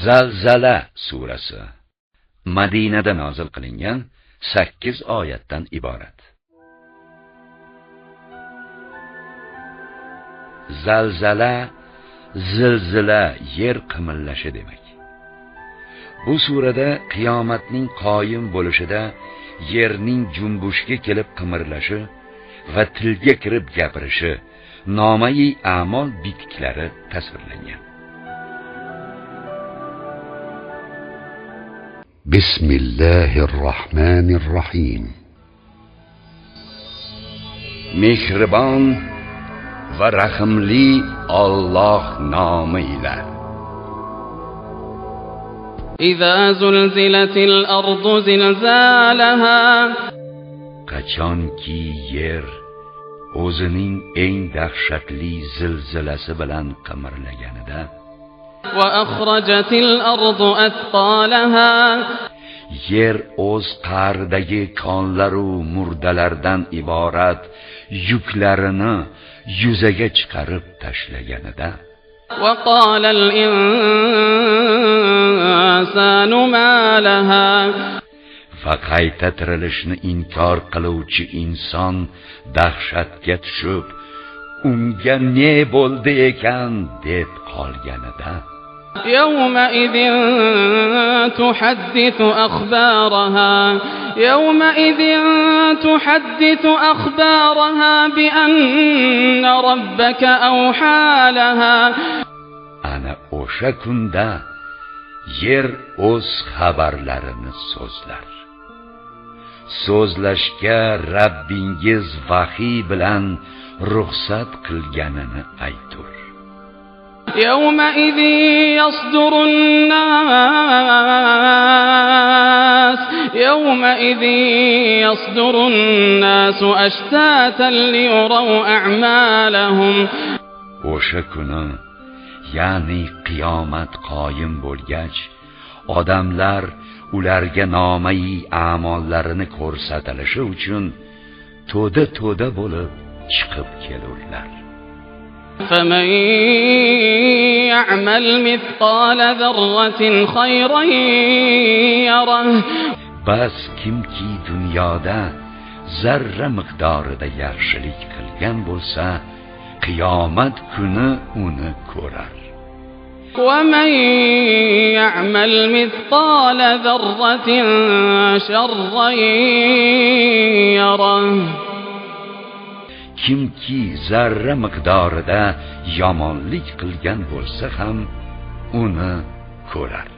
Zalzala surasi Madinada nozil qilingan 8 oyatdan iborat. Zalzala, zilzila, yer qimirlashi demak. Bu surada qiyomatning qoyim bo'lishida yerning junbushga kelib qimirlashi va tilga kirib gapirishi, nomai a'mol bitiklari tasvirlangan. Bismillahirrahmanirrahim. Mehribon va rahimli Alloh nomi ila. Iza zulzilatil ardu zilzalaha. Qachonki yer o'zining eng dahshatli zilzilasi bilan qimirlaganida, va akhrajatil ardu athqalaha. Yer o'z qa'ridagi konlaru murdalardan iborat yuklarini yuzaga chiqarib tashlaganida, va qalal insanu ma laha. Va qayta tirilishni inkor qiluvchi inson dahshatga tushib, unga ne bo'ldi ekan deb qolganida, يومئذ تحدث أخبارها يومئذ تحدث أخبارها بأن ربك أوحى لها. Ana o'sha kunda yer o'z xabarlarini so'zlar. So'zlashga Rabbingiz vahiy bilan ruxsat qilganini aytur. يومئذ يصدر الناس أشتاتا ليروا أعمالهم. O'sha kuni, ya'ni qiyomat qoyim bo'lgach, odamlar ularga nomai a'mollarini ko'rsatilishi uchun to'da bo'lib chiqib kelurlar. فمن يعمل مثقال ذرة خيرا يره. Bas kimki dunyoda zarra miqdorida yaxshilik qilgan bo'lsa, qiyomat kuni uni ko'rar. ومن يعمل مثقال ذرة شرا يره. Kimki zarra miqdorida yomonlik qilgan bo'lsa ham uni ko'rar.